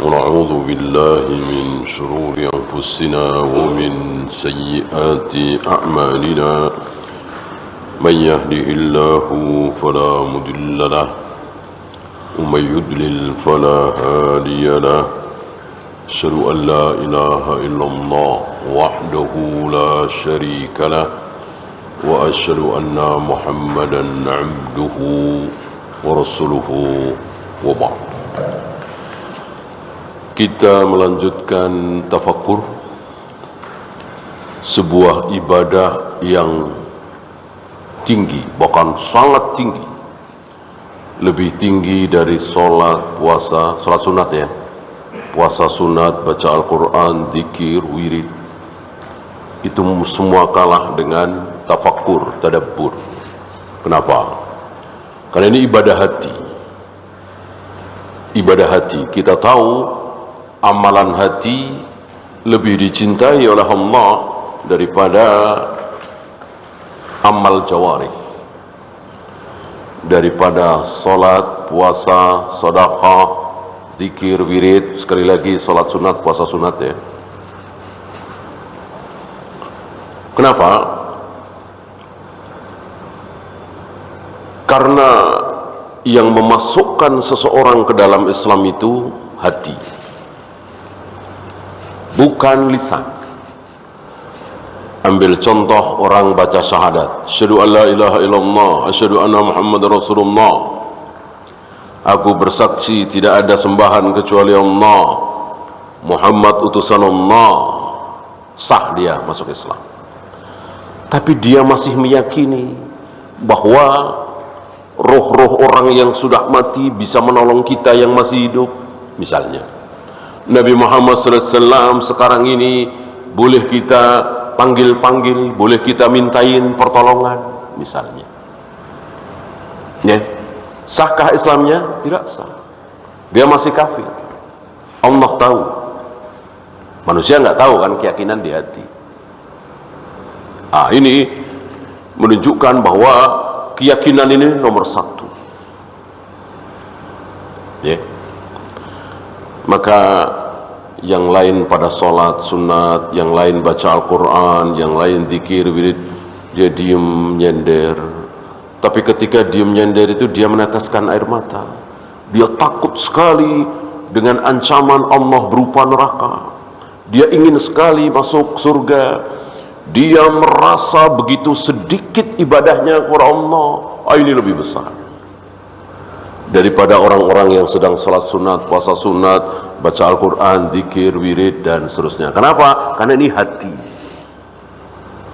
ونعوذ بالله من شرور أنفسنا ومن سيئات أعمالنا من يهده الله فلا مضل له ومن يضلل فلا هادي له أشهد أن لا إله إلا الله وحده لا شريك له وأشهد أن محمدا عبده ورسوله وبعد. Kita melanjutkan tafakkur, sebuah ibadah yang tinggi, bahkan sangat tinggi, lebih tinggi dari sholat, puasa, sholat sunat ya, puasa sunat, baca Al-Quran, zikir, wirid. Itu semua kalah dengan tafakkur, tadabbur. Kenapa? Karena ini ibadah hati. Ibadah hati, kita tahu amalan hati lebih dicintai oleh Allah daripada amal jawarih, daripada solat, puasa, sedekah, zikir, wirid. Sekali lagi, solat sunat, puasa sunat ya. Kenapa? Karena yang memasukkan seseorang ke dalam Islam itu hati, bukan lisan. Ambil contoh orang baca syahadat, asyhadu an la ilaha illallah, asyhadu anna muhammadar rasulullah, aku bersaksi tidak ada sembahan kecuali Allah, Muhammad utusan Allah. Sah dia masuk Islam. Tapi dia masih meyakini bahwa roh-roh orang yang sudah mati bisa menolong kita yang masih hidup. Misalnya Nabi Muhammad SAW sekarang ini boleh kita panggil-panggil, boleh kita mintain pertolongan misalnya ya. Sahkah Islamnya? Tidak sah. Dia masih kafir. Allah tahu, manusia nggak tahu kan keyakinan di hati. Ini menunjukkan bahwa keyakinan ini nomor satu ya. Maka yang lain pada sholat sunat, yang lain baca Al-Quran, yang lain zikir, wirid, dia diem nyender. Tapi ketika diem nyender itu dia meneteskan air mata. Dia takut sekali dengan ancaman Allah berupa neraka. Dia ingin sekali masuk surga. Dia merasa begitu sedikit ibadahnya kepada Allah. Ini lebih besar daripada orang-orang yang sedang salat sunat, puasa sunat, baca Al-Quran, zikir, wirid, dan seterusnya. Kenapa? Karena ini hati.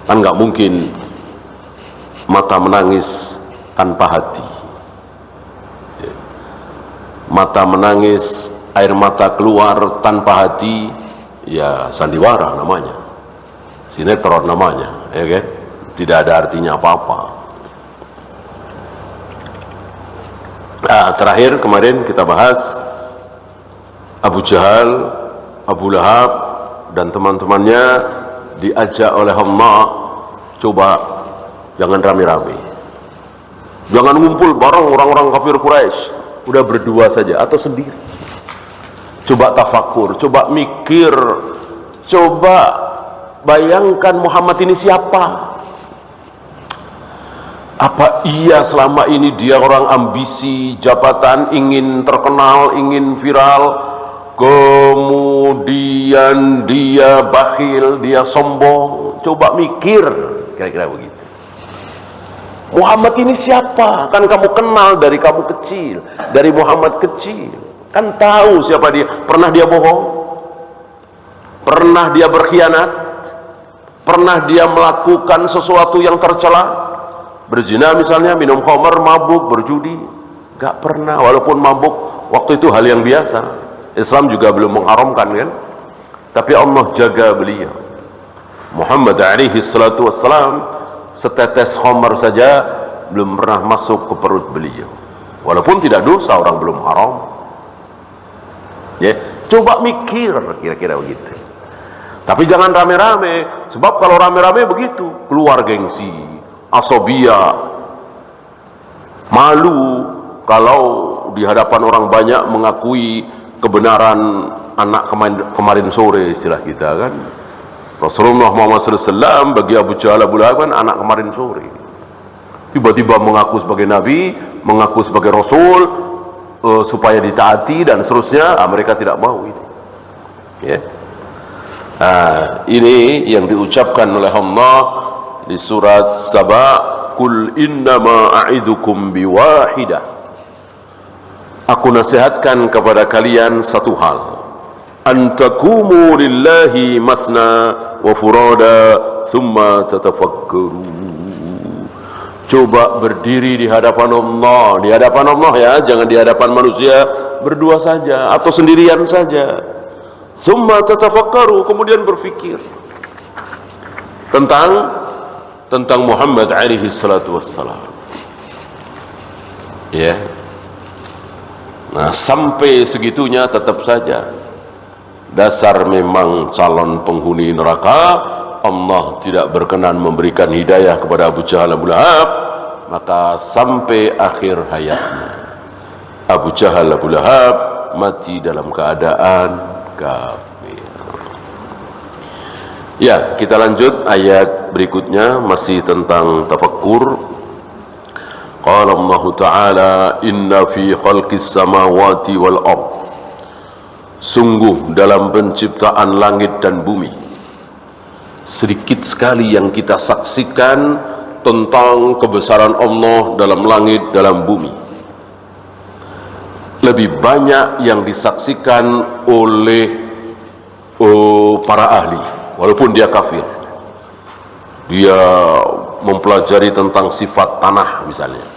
Kan nggak mungkin mata menangis tanpa hati. Mata menangis, air mata keluar tanpa hati, ya sandiwara namanya, sinetron namanya, ya kan? Tidak ada artinya apa-apa. Terakhir kemarin kita bahas Abu Jahal, Abu Lahab dan teman-temannya diajak oleh Allah, coba jangan rame-rame, jangan ngumpul bareng orang-orang kafir Quraisy, udah berdua saja atau sendiri. Coba tafakur, coba mikir, coba bayangkan Muhammad ini siapa. Apa iya selama ini dia orang ambisi, jabatan, ingin terkenal, ingin viral, kemudian dia bakhil, dia sombong? Coba mikir, kira-kira begitu. Muhammad ini siapa? Kan kamu kenal dari kamu kecil, dari Muhammad kecil. Kan tahu siapa dia. Pernah dia bohong? Pernah dia berkhianat? Pernah dia melakukan sesuatu yang tercela? Berzina misalnya, minum khamar, mabuk, berjudi? Gak pernah. Walaupun mabuk waktu itu hal yang biasa, Islam juga belum mengharamkan kan. Tapi Allah jaga beliau. Muhammad alaihi salatu wassalam, setetes khamar saja belum pernah masuk ke perut beliau. Walaupun tidak dosa, orang belum haram ya. Coba mikir, kira-kira begitu. Tapi jangan rame-rame, sebab kalau rame-rame begitu keluar gengsi, asobia, malu kalau di hadapan orang banyak mengakui kebenaran anak kemarin sore, istilah kita kan. Rasulullah Muhammad SAW bagi Abu Jahal, Abu Lahab kan anak kemarin sore. Tiba-tiba mengaku sebagai nabi, mengaku sebagai rasul, supaya ditaati dan seterusnya. Mereka tidak mau ini. Ya. Ini yang diucapkan oleh Allah di surat Saba, Kul innama a'idukum biwahidah. Aku nasihatkan kepada kalian satu hal, antakumu lillahi masna wa furada thumma tatafakkaru. Coba berdiri di hadapan Allah, ya, jangan di hadapan manusia, berdua saja atau sendirian saja. Thumma tatafakkaru, kemudian berfikir tentang Muhammad alaihi salatu wassalam. Ya. Nah, sampai segitunya tetap saja dasar memang calon penghuni neraka. Allah tidak berkenan memberikan hidayah kepada Abu Jahal, Abu Lahab, maka sampai akhir hayatnya Abu Jahal, Abu Lahab mati dalam keadaan kafir. Ya, kita lanjut ayat berikutnya, masih tentang tafakkur. Qala Allah Ta'ala, inna fi khalqis samawati wal ard, sungguh dalam penciptaan langit dan bumi, sedikit sekali yang kita saksikan tentang kebesaran Allah dalam langit, dalam bumi. Lebih banyak yang disaksikan oleh para ahli, walaupun dia kafir. Dia mempelajari tentang sifat tanah misalnya,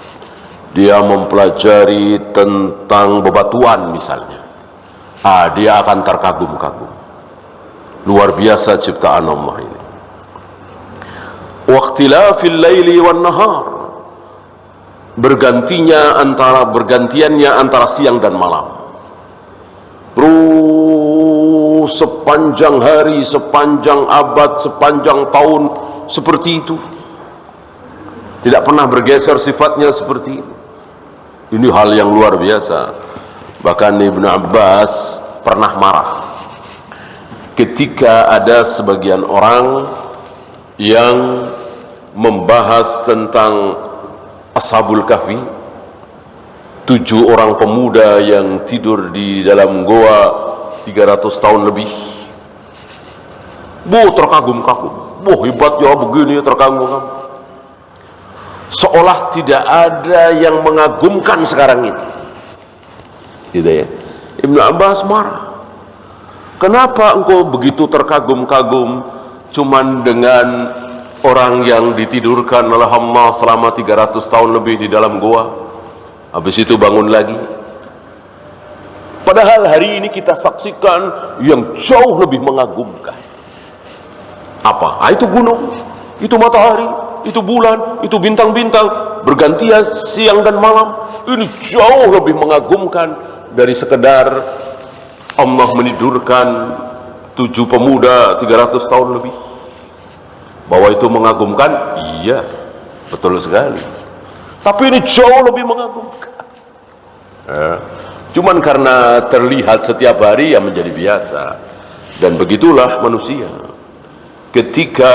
dia mempelajari tentang bebatuan misalnya, dia akan terkagum-kagum. Luar biasa ciptaan Allah ini. Waqtilafil laili wan nahar, bergantiannya antara siang dan malam. Terus sepanjang hari, sepanjang abad, sepanjang tahun seperti itu. Tidak pernah bergeser sifatnya seperti itu. Ini hal yang luar biasa. Bahkan Ibnu Abbas pernah marah ketika ada sebagian orang yang membahas tentang Ashabul Kahfi, 7 orang pemuda yang tidur di dalam goa 300 tahun lebih. Terkagum-kagum. Hebatnya begini, terkagum-kagum. Seolah tidak ada yang mengagumkan sekarang ini. Gitu ya. Ibnu Abbas marah. Kenapa engkau begitu terkagum-kagum cuman dengan orang yang ditidurkan oleh Allah selama 300 tahun lebih di dalam goa, habis itu bangun lagi? Padahal hari ini kita saksikan yang jauh lebih mengagumkan. Apa? Itu gunung, itu matahari, itu bulan, itu bintang-bintang bergantian siang dan malam. Ini jauh lebih mengagumkan dari sekedar Allah menidurkan 7 pemuda 300 tahun lebih. Bahwa itu mengagumkan, iya, betul sekali. Tapi ini jauh lebih mengagumkan. Cuman karena terlihat setiap hari, ya menjadi biasa. Dan begitulah manusia. Ketika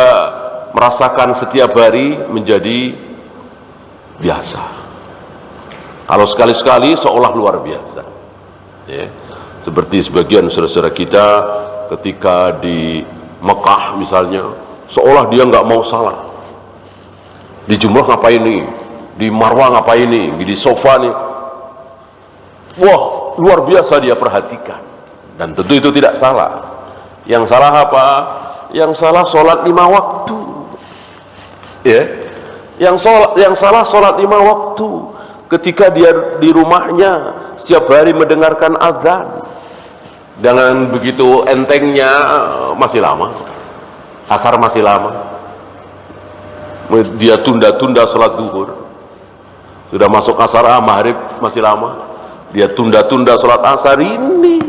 merasakan setiap hari menjadi biasa. Kalau sekali-sekali seolah luar biasa. Ya. Seperti sebagian saudara-saudara kita ketika di Mekah misalnya, seolah dia nggak mau salah. Di Jumrah ngapain nih? Di Marwah ngapain nih? Di sofa nih? Wah, luar biasa dia perhatikan. Dan tentu itu tidak salah. Yang salah apa? Yang salah sholat 5 waktu. Ya. Yang salah sholat 5 waktu. Ketika dia di rumahnya setiap hari mendengarkan azan. Dengan begitu entengnya, masih lama. Asar masih lama. Dia tunda-tunda sholat duhur. Sudah masuk asar, maghrib masih lama. Dia tunda-tunda sholat asar ini.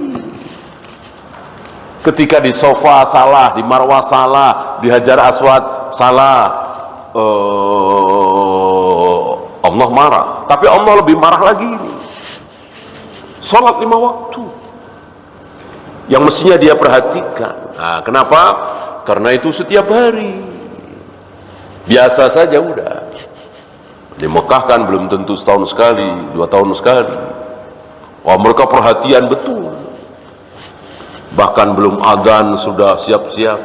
Ketika di sofa salah, di Marwah salah, di Hajar Aswad salah, Allah marah. Tapi Allah lebih marah lagi. Sholat 5 waktu. yang mestinya dia perhatikan. Nah, kenapa? Karena itu setiap hari biasa saja udah. Di Mekah kan belum tentu setahun sekali, 2 tahun sekali. Wah, mereka perhatian betul. Bahkan belum adzan sudah siap-siap,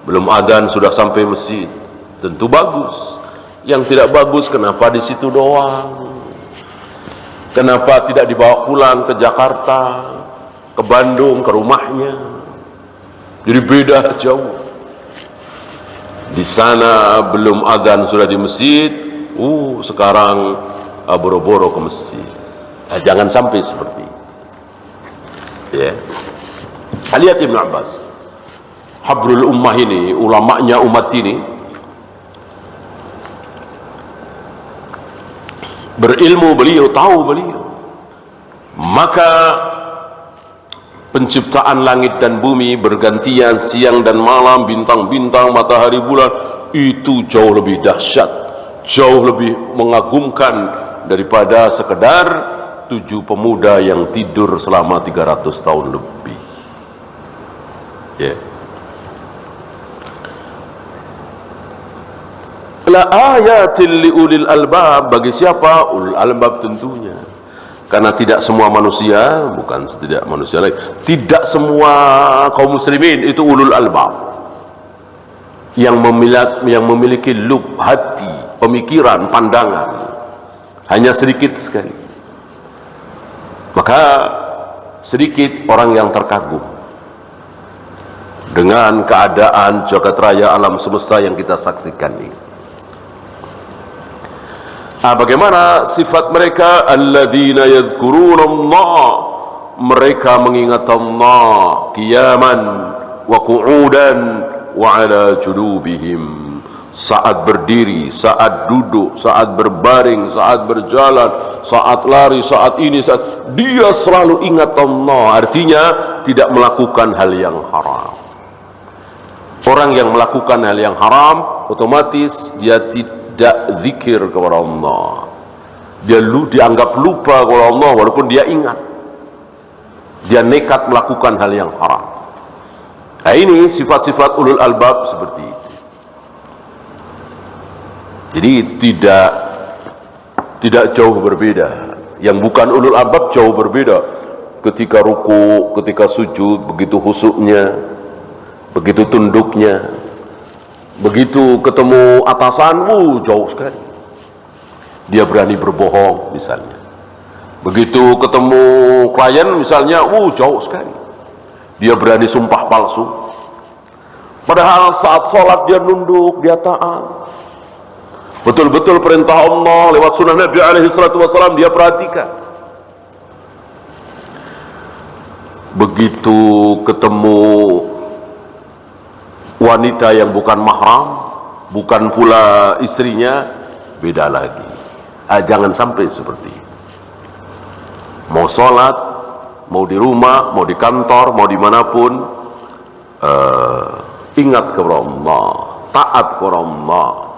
belum adzan sudah sampai masjid. Tentu bagus. Yang tidak bagus, kenapa di situ doang? Kenapa tidak dibawa pulang ke Jakarta, ke Bandung, ke rumahnya? Jadi beda jauh. Di sana belum adzan sudah di masjid, sekarang boro-boro ke masjid. Nah, jangan sampai seperti itu. Ya. Lihat Ibn Abbas, habrul ummah ini, ulamanya umat ini, berilmu beliau, tahu beliau, maka penciptaan langit dan bumi bergantian, siang dan malam, bintang-bintang, matahari, bulan, itu jauh lebih dahsyat, jauh lebih mengagumkan daripada sekedar 7 pemuda yang tidur selama 300 tahun lebih. Ya. La ayatil liulil albab, bagi siapa? Ulul albab tentunya. Karena tidak semua manusia, bukan tidak manusia lagi, tidak semua kaum muslimin itu ulul albab. Yang memiliki lub, hati, pemikiran, pandangan, hanya sedikit sekali. Maka sedikit orang yang terkagum dengan keadaan jagat raya alam semesta yang kita saksikan ini. Bagaimana sifat mereka? Alladzina yadhkuruna Allah, mereka mengingat Allah qiyaman wa qu'udan wa ala junubihim, saat berdiri, saat duduk, saat berbaring, saat berjalan, saat lari, saat ini, saat dia selalu ingat Allah. Artinya tidak melakukan hal yang haram. Orang yang melakukan hal yang haram, otomatis dia tidak zikir kepada Allah. Dia dianggap lupa kepada Allah walaupun dia ingat. Dia nekat melakukan hal yang haram. Nah, ini sifat-sifat ulul albab seperti itu. Jadi tidak jauh berbeda. Yang bukan ulul albab jauh berbeda. Ketika ruku, ketika sujud, begitu khusyuknya, begitu tunduknya, begitu ketemu atasan, jauh sekali. Dia berani berbohong misalnya. Begitu ketemu klien misalnya, jauh sekali. Dia berani sumpah palsu. Padahal saat sholat dia nunduk, dia taat. Betul-betul perintah Allah lewat sunnah Nabi SAW dia perhatikan. Begitu ketemu wanita yang bukan mahram, bukan pula istrinya, beda lagi. Jangan sampai seperti itu. Mau sholat, mau di rumah, mau di kantor, mau dimanapun, ingat kepada Allah, taat kepada Allah.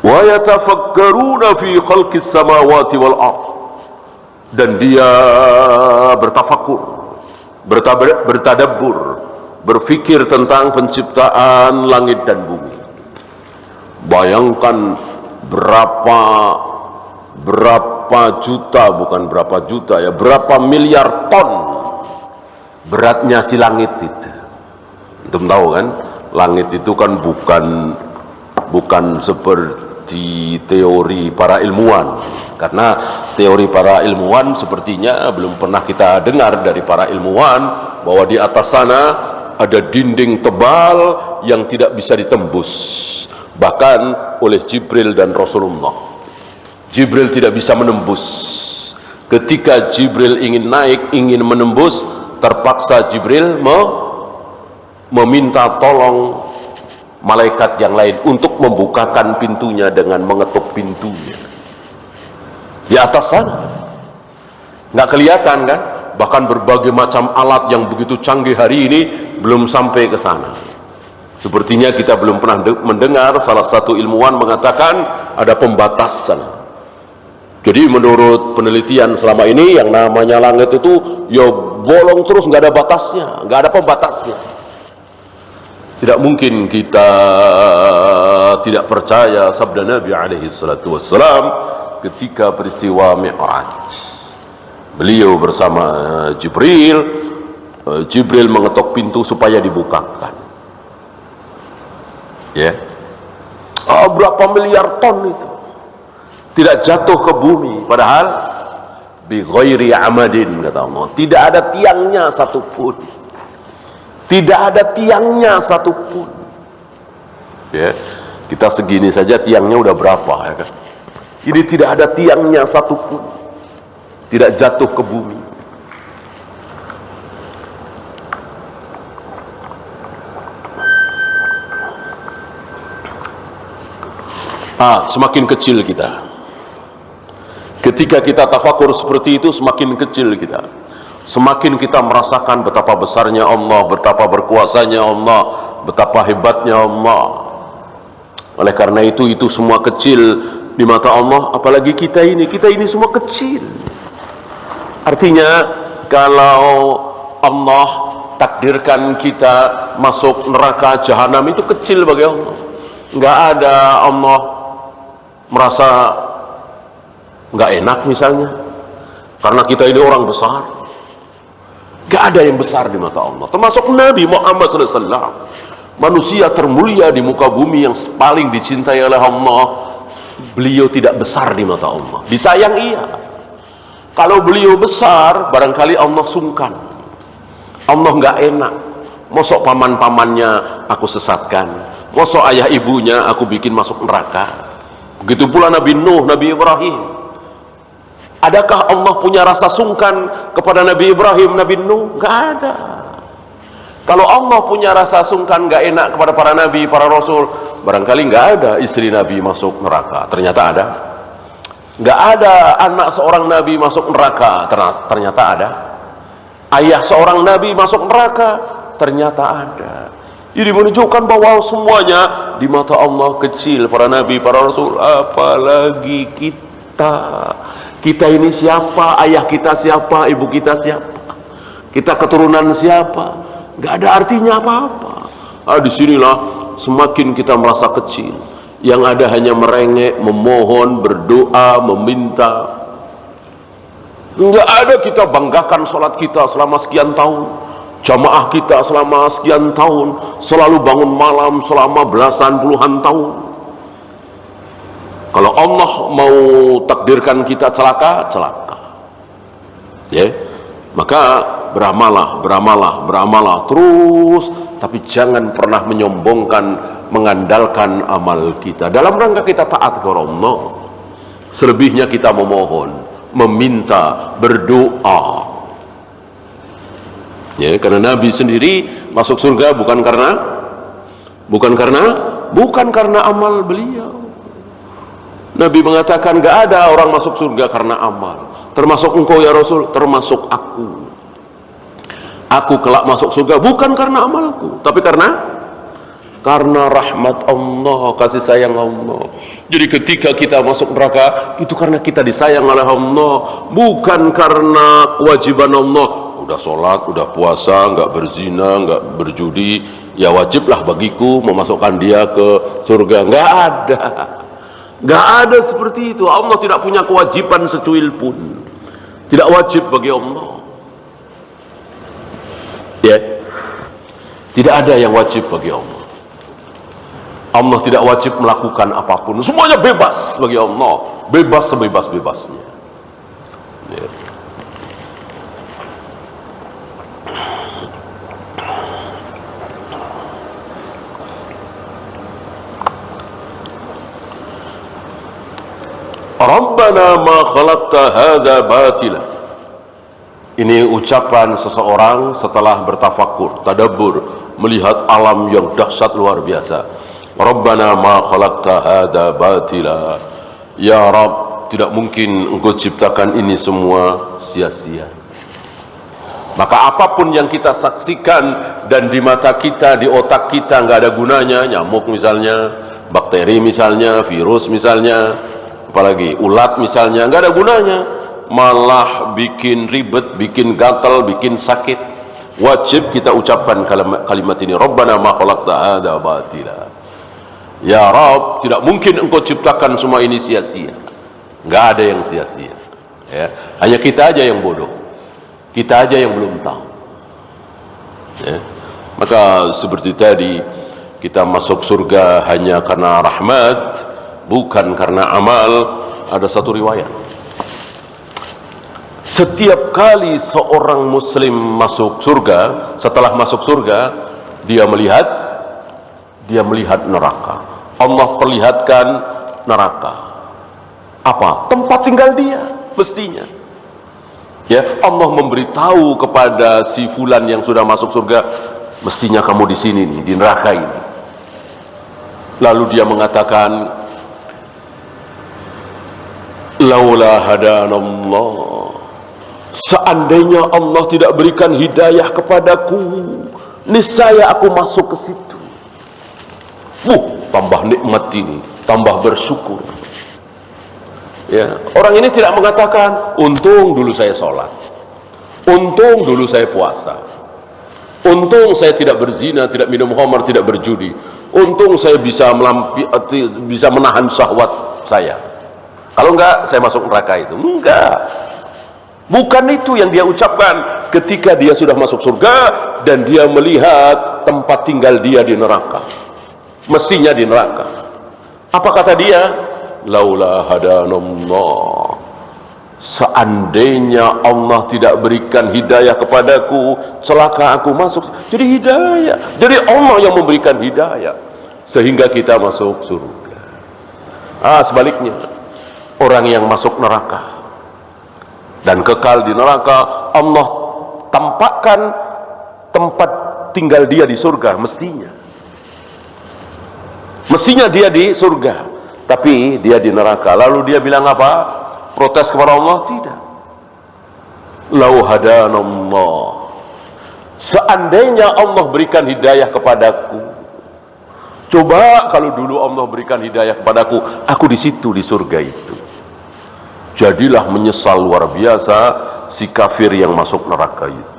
Wa yatafakkaruna fi khalqis samawati wal ardh, dan dia bertafakur, bertadabbur, berfikir tentang penciptaan langit dan bumi. Bayangkan berapa juta, bukan berapa juta ya, berapa miliar ton beratnya si langit itu. Antum tahu kan, langit itu kan bukan seperti teori para ilmuwan. Karena teori para ilmuwan sepertinya belum pernah kita dengar dari para ilmuwan bahwa di atas sana ada dinding tebal yang tidak bisa ditembus, bahkan oleh Jibril dan Rasulullah. Jibril tidak bisa menembus. Ketika Jibril ingin naik, ingin menembus, terpaksa Jibril meminta tolong malaikat yang lain untuk membukakan pintunya dengan mengetuk pintunya. Di atas sana nggak kelihatan kan, bahkan berbagai macam alat yang begitu canggih hari ini belum sampai ke sana. Sepertinya kita belum pernah mendengar salah satu ilmuwan mengatakan ada pembatasan Jadi menurut penelitian selama ini, yang namanya langit itu ya bolong terus, nggak ada batasnya, nggak ada pembatasnya. Tidak mungkin kita tidak percaya sabda Nabi alaihi salatu wassalam ketika peristiwa Mi'raj. Beliau bersama Jibril, Jibril mengetok pintu supaya dibukakan. Ya. Berapa miliar ton itu tidak jatuh ke bumi, padahal bi ghairi amadin, kata Allah, tidak ada tiangnya satupun, tidak ada tiangnya satupun. Ya, kita segini saja tiangnya udah berapa, ya kan? Ini tidak ada tiangnya satupun, tidak jatuh ke bumi. Semakin kecil kita. Ketika kita tafakur seperti itu, semakin kecil kita. Semakin kita merasakan betapa besarnya Allah, betapa berkuasanya Allah, betapa hebatnya Allah. Oleh karena itu semua kecil di mata Allah, apalagi kita ini semua kecil. Artinya kalau Allah takdirkan kita masuk neraka jahanam, itu kecil bagi Allah. Nggak ada Allah merasa nggak enak misalnya karena kita ini orang besar. Nggak ada yang besar di mata Allah, termasuk Nabi Muhammad SAW, manusia termulia di muka bumi yang paling dicintai oleh Allah. Beliau tidak besar di mata Allah. Disayang iya. Kalau beliau besar, barangkali Allah sungkan, Allah nggak enak. Mosok paman-pamannya aku sesatkan, mosok ayah ibunya aku bikin masuk neraka. Begitu pula Nabi Nuh, Nabi Ibrahim. Adakah Allah punya rasa sungkan kepada Nabi Ibrahim, Nabi Nuh? Nggak ada. Kalau Allah punya rasa sungkan, nggak enak kepada para nabi, para rasul, barangkali nggak ada istri Nabi masuk neraka. Ternyata ada. Nggak ada anak seorang nabi masuk neraka. Ternyata ada. Ayah seorang nabi masuk neraka. Ternyata ada. Jadi menunjukkan bahwa semuanya di mata Allah kecil, para nabi, para rasul, apalagi kita. Kita ini siapa? Ayah kita siapa? Ibu kita siapa? Kita keturunan siapa? Gak ada artinya apa-apa. Disinilah semakin kita merasa kecil. Yang ada hanya merengek, memohon, berdoa, meminta. Gak ada kita banggakan sholat kita selama sekian tahun, jamaah kita selama sekian tahun, selalu bangun malam selama belasan puluhan tahun. Kalau Allah mau takdirkan kita celaka, celaka. Ya, maka beramalah terus, tapi jangan pernah menyombongkan, mengandalkan amal kita dalam rangka kita taat kepada Allah. Selebihnya kita memohon, meminta, berdoa. Ya, karena Nabi sendiri masuk surga bukan karena amal beliau. Nabi mengatakan gak ada orang masuk surga karena amal, termasuk engkau ya Rasul, termasuk aku. Aku kelak masuk surga bukan karena amalku, tapi karena rahmat Allah, kasih sayang Allah. Jadi ketika kita masuk neraka, itu karena kita disayang oleh Allah, bukan karena kewajiban Allah. Udah sholat, udah puasa, nggak berzina, nggak berjudi, ya wajiblah bagiku memasukkan dia ke surga. Nggak ada seperti itu. Allah tidak punya kewajiban secuil pun. Tidak wajib bagi Allah. Ya, tidak ada yang wajib bagi Allah. Allah tidak wajib melakukan apapun. Semuanya bebas bagi Allah, bebas sebebas-bebasnya. Ya. Rabbana ma khalaqta hadza batila. Ini ucapan seseorang setelah bertafakur, tadabbur, melihat alam yang dahsyat luar biasa. Rabbana ma khalaqta hadza batila. Ya Rabb, tidak mungkin engkau ciptakan ini semua sia-sia. Maka apapun yang kita saksikan dan di mata kita, di otak kita nggak ada gunanya, nyamuk misalnya, bakteri misalnya, virus misalnya, apalagi ulat misalnya, nggak ada gunanya, malah bikin ribet, bikin gatal, bikin sakit. Wajib kita ucapkan kalimat ini, Rabbana ma khalaqta hadza batila. Ya Rabb, tidak mungkin engkau ciptakan semua ini sia-sia. Nggak ada yang sia-sia, ya. Hanya kita aja yang bodoh, kita aja yang belum tahu, ya. Maka seperti tadi, kita masuk surga hanya karena rahmat, bukan karena amal. Ada satu riwayat, setiap kali seorang muslim masuk surga, setelah masuk surga dia melihat neraka. Allah perlihatkan neraka. Apa? Tempat tinggal dia mestinya. Ya, Allah memberitahu kepada si fulan yang sudah masuk surga, mestinya kamu di sini nih, di neraka ini. Lalu dia mengatakan, laula hadanallah, seandainya Allah tidak berikan hidayah kepadaku, niscaya aku masuk ke situ. Tambah nikmat ini, tambah bersyukur. Ya, orang ini tidak mengatakan, untung dulu saya sholat, untung dulu saya puasa, untung saya tidak berzina, tidak minum khamar, tidak berjudi, untung saya bisa menahan syahwat saya. Kalau enggak, saya masuk neraka itu. Enggak. Bukan itu yang dia ucapkan ketika dia sudah masuk surga dan dia melihat tempat tinggal dia di neraka. Mestinya di neraka. Apa kata dia? Laula hadanallah, seandainya Allah tidak berikan hidayah kepadaku, celaka aku masuk. Jadi hidayah, jadi Allah yang memberikan hidayah sehingga kita masuk surga. Sebaliknya, orang yang masuk neraka dan kekal di neraka, Allah tampakkan tempat tinggal dia di surga. Mestinya dia di surga, tapi dia di neraka. Lalu dia bilang apa? Protes kepada Allah? Tidak. Lau hadanallah, seandainya Allah berikan hidayah kepadaku. Coba kalau dulu Allah berikan hidayah kepadaku, aku di situ, di surga itu. Jadilah menyesal luar biasa si kafir yang masuk neraka itu.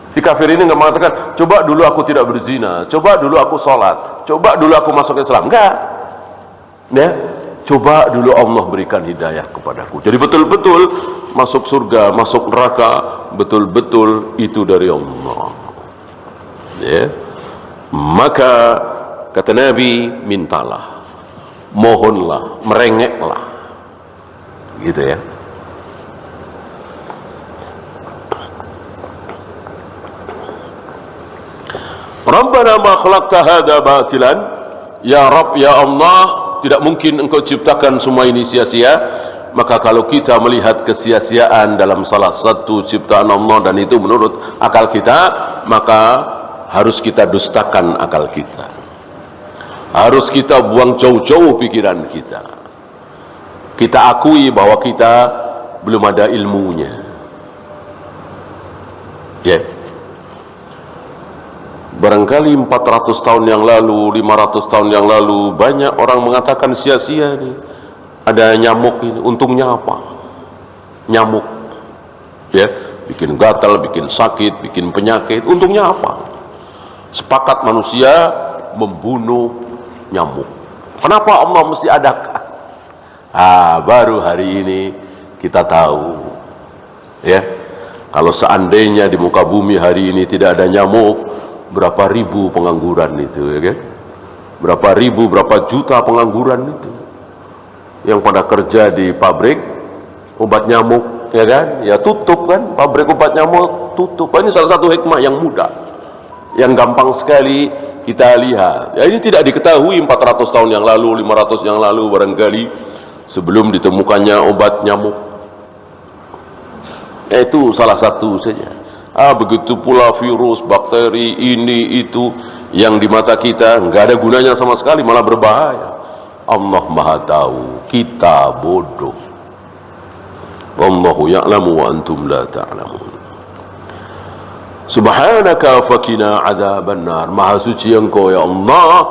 Si kafir ini nggak mengatakan, coba dulu aku tidak berzina, coba dulu aku sholat, coba dulu aku masuk Islam. Enggak. Ya, coba dulu Allah berikan hidayah kepadaku. Jadi betul-betul masuk surga, masuk neraka, betul-betul itu dari Allah. Ya. Maka kata Nabi, mintalah, mohonlah, merengeklah, gitu ya. Rabbana ma khalaqta hadza batilan, ya Rabb, ya Allah, tidak mungkin engkau ciptakan semua ini sia-sia. Maka kalau kita melihat kesia-siaan dalam salah satu ciptaan Allah dan itu menurut akal kita, maka harus kita dustakan akal kita, harus kita buang jauh-jauh pikiran kita. Kita akui bahwa kita belum ada ilmunya, ya. Barangkali 400 tahun yang lalu, 500 tahun yang lalu, banyak orang mengatakan sia-sia nih. Ada nyamuk ini, untungnya apa? Nyamuk, ya, bikin gatal, bikin sakit, bikin penyakit. Untungnya apa? Sepakat manusia membunuh nyamuk. Kenapa Allah mesti adakan? Baru hari ini kita tahu, ya. Kalau seandainya di muka bumi hari ini tidak ada nyamuk, berapa ribu pengangguran itu, ya kan? Berapa ribu, berapa juta pengangguran itu yang pada kerja di pabrik obat nyamuk, ya kan? Ya tutup kan, pabrik obat nyamuk tutup. Ini salah satu hikmah yang mudah, yang gampang sekali kita lihat. Ya, ini tidak diketahui 400 tahun yang lalu, 500 yang lalu barangkali, sebelum ditemukannya obat nyamuk. Itu salah satu saja. Begitu pula virus, bakteri, ini, itu, yang di mata kita nggak ada gunanya sama sekali, malah berbahaya. Allah Maha tahu, kita bodoh. Wallahu ya'lamu wa antum la ta'lamun. Subhanaka fakina adzaban nar. Maha suci Engkau ya Allah,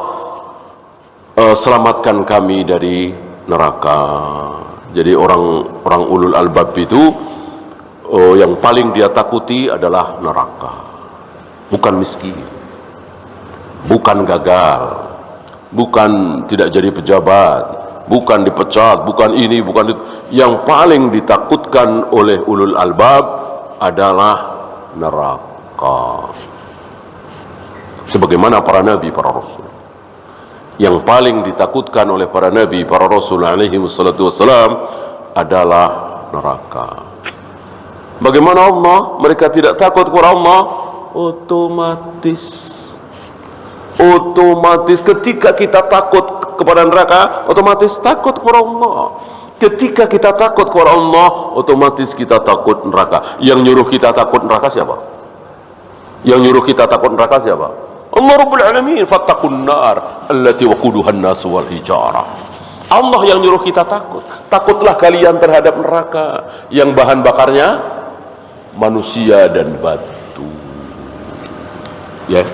selamatkan kami dari neraka. Jadi orang ulul albab itu yang paling dia takuti adalah neraka, bukan miskin, bukan gagal, bukan tidak jadi pejabat, bukan dipecat, bukan ini, bukan itu. Yang paling ditakutkan oleh ulul albab adalah neraka. Sebagaimana para nabi, para rasul, yang paling ditakutkan oleh para nabi, para rasul alaihi wassalatu wassalam adalah neraka. Bagaimana Allah? Mereka tidak takut kepada Allah. Otomatis ketika kita takut kepada neraka, otomatis takut kepada Allah. Ketika kita takut kepada Allah, otomatis kita takut neraka. Yang nyuruh kita takut neraka siapa? Yang nyuruh kita takut neraka siapa? Allah Rabbul Alamin. Fattaqun nar allati waquduha an-nas wal hijarah. Allah yang nyuruh kita takut. Takutlah kalian terhadap neraka yang bahan bakarnya manusia dan batu. Ya,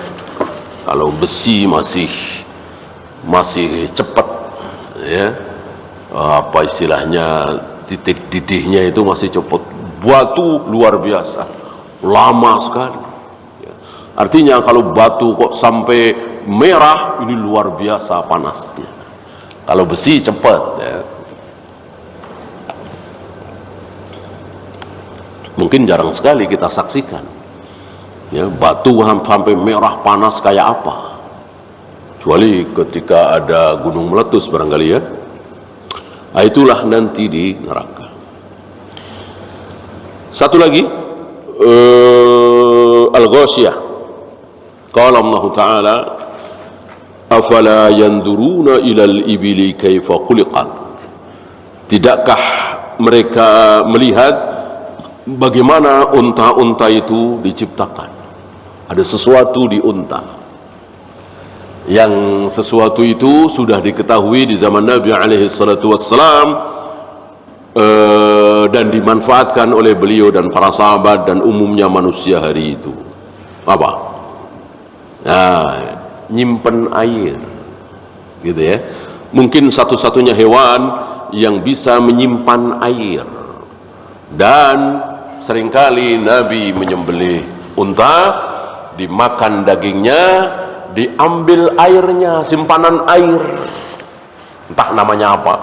kalau besi masih cepat, ya, apa istilahnya, titik didihnya itu masih cepat. Batu luar biasa, lama sekali. Ya. Artinya kalau batu kok sampai merah, ini luar biasa panasnya. Kalau besi cepat, ya. Mungkin jarang sekali kita saksikan, ya, batu sampai merah panas kayak apa, kecuali ketika ada gunung meletus barangkali, ya. Nah, itulah nanti di neraka. Satu lagi, Al-Ghasyiyah. Qala Allah Ta'ala, afala yanduruna ilal ibili kaifa khuliqat. Tidakkah mereka melihat bagaimana unta-unta itu diciptakan? Ada sesuatu di unta, yang sesuatu itu sudah diketahui di zaman Nabi alaihi salatu wassalam, dan dimanfaatkan oleh beliau dan para sahabat dan umumnya manusia hari itu. Apa? Nah, nyimpen air, gitu ya. Mungkin satu-satunya hewan yang bisa menyimpan air. Dan seringkali Nabi menyembelih unta, dimakan dagingnya, diambil airnya, simpanan air, entah namanya apa,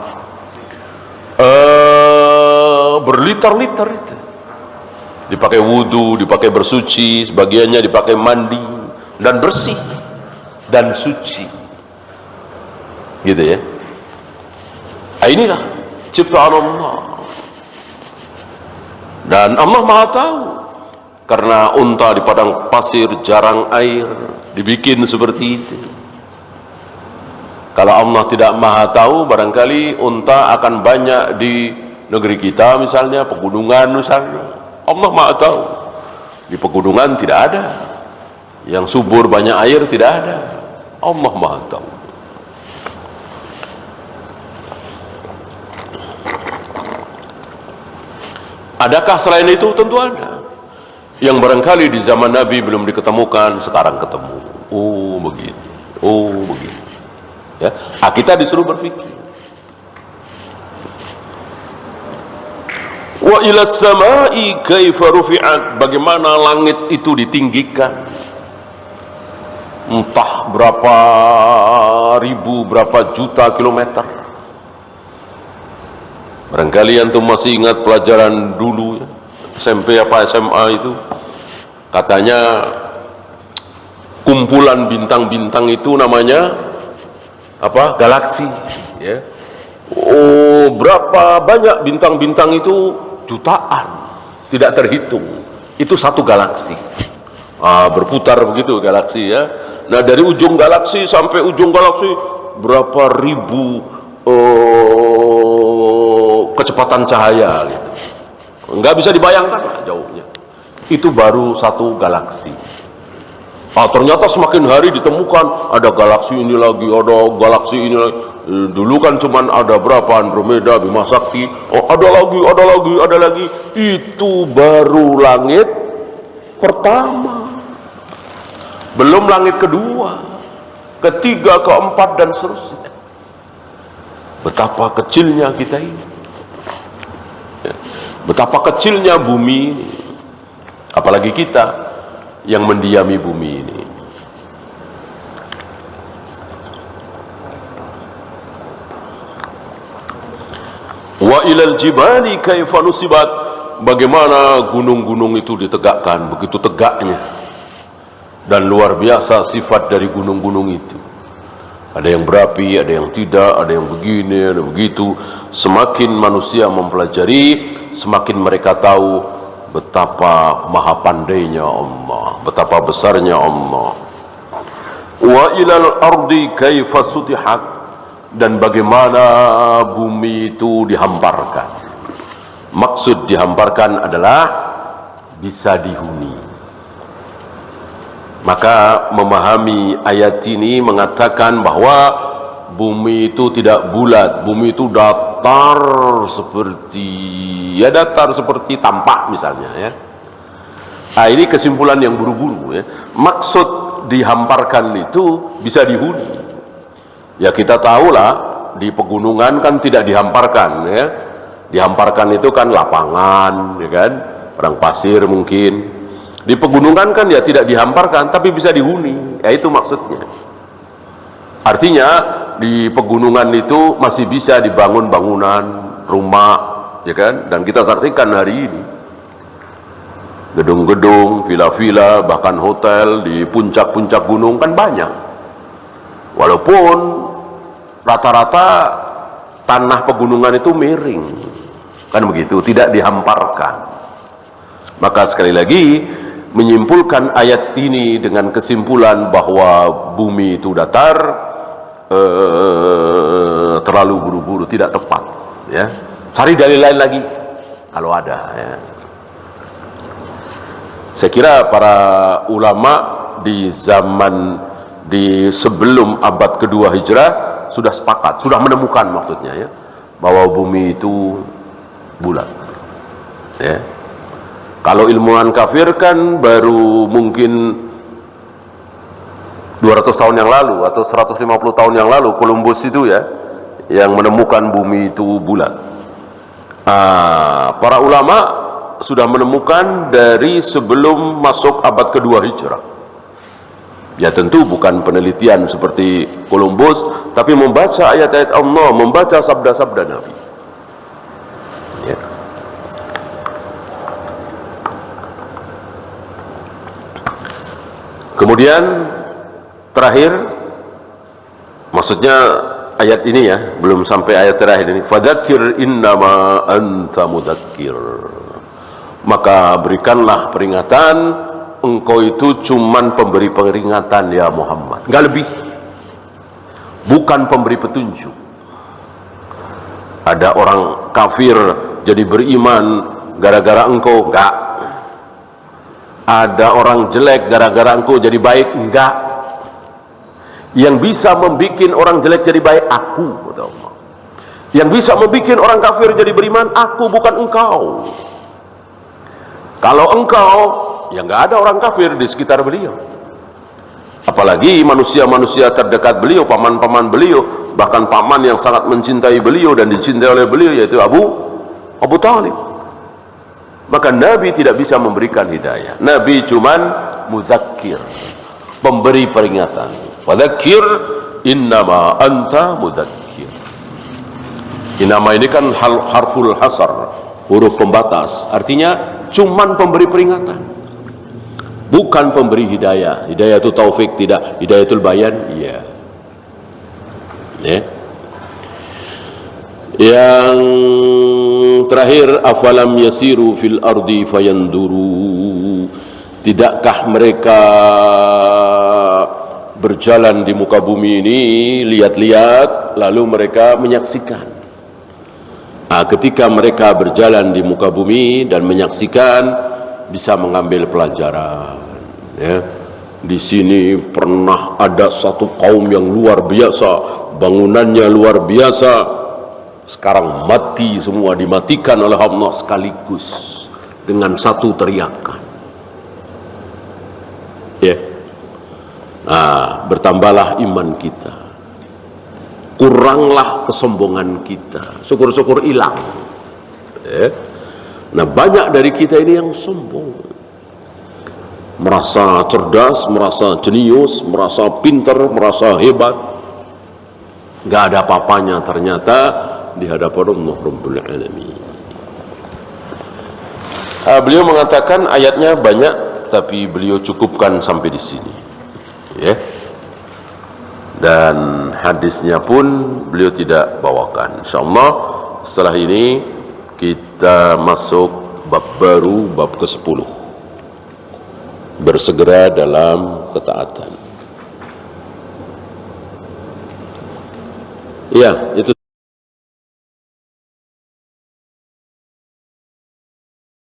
berliter-liter itu, dipakai wudhu, dipakai bersuci, sebagiannya dipakai mandi dan bersih dan suci, gitu ya. Nah, inilah ciptaan Allah. Dan Allah Maha tahu, karena unta di padang pasir jarang air, dibikin seperti itu. Kalau Allah tidak Maha tahu, barangkali unta akan banyak di negeri kita, misalnya pegunungan misalnya. Allah Maha tahu, di pegunungan tidak ada, yang subur banyak air tidak ada. Allah Maha tahu. Adakah selain itu? Tentu ada. Yang barangkali di zaman Nabi belum diketemukan, sekarang ketemu. Oh begini, oh begini. Ya, kita disuruh berpikir. Wa ila samai kaifa rufi'at. Bagaimana langit itu ditinggikan? Entah berapa ribu, berapa juta kilometer. Barangkali antum masih ingat pelajaran dulu, ya, SMP apa SMA itu, katanya kumpulan bintang-bintang itu namanya apa? Galaksi, ya. Oh, berapa banyak bintang-bintang itu? Jutaan, tidak terhitung. Itu satu galaksi. Berputar begitu galaksi, ya. Nah, dari ujung galaksi sampai ujung galaksi berapa ribu kecepatan cahaya, gitu. Nggak bisa dibayangkan lah jauhnya. Itu baru satu galaksi. Ternyata semakin hari ditemukan ada galaksi ini lagi, ada galaksi ini lagi. Dulu kan cuman ada berapa, Andromeda, Bima Sakti, ada lagi. Itu baru langit pertama, belum langit kedua, ketiga, keempat, dan seterusnya. Betapa kecilnya kita ini, betapa kecilnya bumi ini, apalagi kita yang mendiami bumi ini. Wa ilal jibali kaifa nusibat, bagaimana gunung-gunung itu ditegakkan, begitu tegaknya. Dan luar biasa sifat dari gunung-gunung itu. Ada yang berapi, ada yang tidak, ada yang begini, ada begitu. Semakin manusia mempelajari, semakin mereka tahu betapa maha pandainya Allah, betapa besarnya Allah. Wa ilal ardi kaifa sutihat, dan bagaimana bumi itu dihamparkan. Maksud dihamparkan adalah bisa dihuni. Maka memahami ayat ini mengatakan bahwa bumi itu tidak bulat, bumi itu datar seperti tampak misalnya, ya. Nah, ini kesimpulan yang buru-buru, ya. Maksud dihamparkan itu bisa dihuni. Ya, kita tahulah di pegunungan kan tidak dihamparkan, ya. Dihamparkan itu kan lapangan, ya kan, padang pasir mungkin. Di pegunungan kan ya tidak dihamparkan, tapi bisa dihuni. Ya, itu maksudnya. Artinya di pegunungan itu masih bisa dibangun bangunan, rumah, ya kan? Dan kita saksikan hari ini gedung-gedung, villa-villa, bahkan hotel di puncak-puncak gunung kan banyak. Walaupun rata-rata tanah pegunungan itu miring, kan begitu, tidak dihamparkan. Maka sekali lagi menyimpulkan ayat ini dengan kesimpulan bahwa bumi itu datar terlalu buru-buru, tidak tepat, ya. Cari dalil lain lagi kalau ada, ya. Saya kira para ulama di zaman sebelum abad kedua Hijrah sudah sepakat, sudah menemukan maksudnya, ya, bahwa bumi itu bulat, ya. Kalau ilmuwan kafir kan baru mungkin 200 tahun yang lalu atau 150 tahun yang lalu, Columbus itu, ya, yang menemukan bumi itu bulat. Para ulama sudah menemukan dari sebelum masuk abad kedua Hijrah. Ya, tentu bukan penelitian seperti Columbus, tapi membaca ayat-ayat Allah, membaca sabda-sabda Nabi, ya. Kemudian terakhir, maksudnya ayat ini, ya, belum sampai ayat terakhir ini. Fadzakir innama anta mudzakir. Maka berikanlah peringatan, engkau itu cuman pemberi peringatan ya Muhammad, enggak lebih. Bukan pemberi petunjuk. Ada orang kafir jadi beriman gara-gara engkau, enggak. Ada orang jelek gara-gara engkau jadi baik, enggak. Yang bisa membuat orang jelek jadi baik aku, kata Allah. Yang bisa membuat orang kafir jadi beriman aku, bukan engkau. Kalau engkau, ya enggak ada orang kafir di sekitar beliau. Apalagi manusia-manusia terdekat beliau, paman-paman beliau, bahkan paman yang sangat mencintai beliau dan dicintai oleh beliau, yaitu Abu Talib. Maka Nabi tidak bisa memberikan hidayah. Nabi cuman muzakkir, pemberi peringatan. Fadzakir innama anta muzakkir. Innama ini kan harful hasar, huruf pembatas. Artinya cuman pemberi peringatan, bukan pemberi hidayah. Hidayah itu taufik, tidak. Hidayatul bayan, iya. Ya. Yang terakhir, afalam yasiru fil ardi fayanduru, tidakkah mereka berjalan di muka bumi ini, lihat-lihat, lalu mereka menyaksikan. Ketika mereka berjalan di muka bumi dan menyaksikan, bisa mengambil pelajaran, ya. Di sini pernah ada satu kaum yang luar biasa, bangunannya luar biasa. Sekarang mati semua, dimatikan oleh Allah sekaligus dengan satu teriakan, ya. Bertambahlah iman kita, kuranglah kesombongan kita. Syukur-syukur hilang. Nah, banyak dari kita ini yang sombong, merasa cerdas, merasa jenius, merasa pintar, merasa hebat. Gak ada apa-apanya ternyata di hadapan Allah Rabbul Alamin. Beliau mengatakan ayatnya banyak, tapi beliau cukupkan sampai di sini. Dan hadisnya pun beliau tidak bawakan. InsyaAllah setelah ini kita masuk bab baru, bab ke-10. Bersegera dalam ketaatan. Ya, itu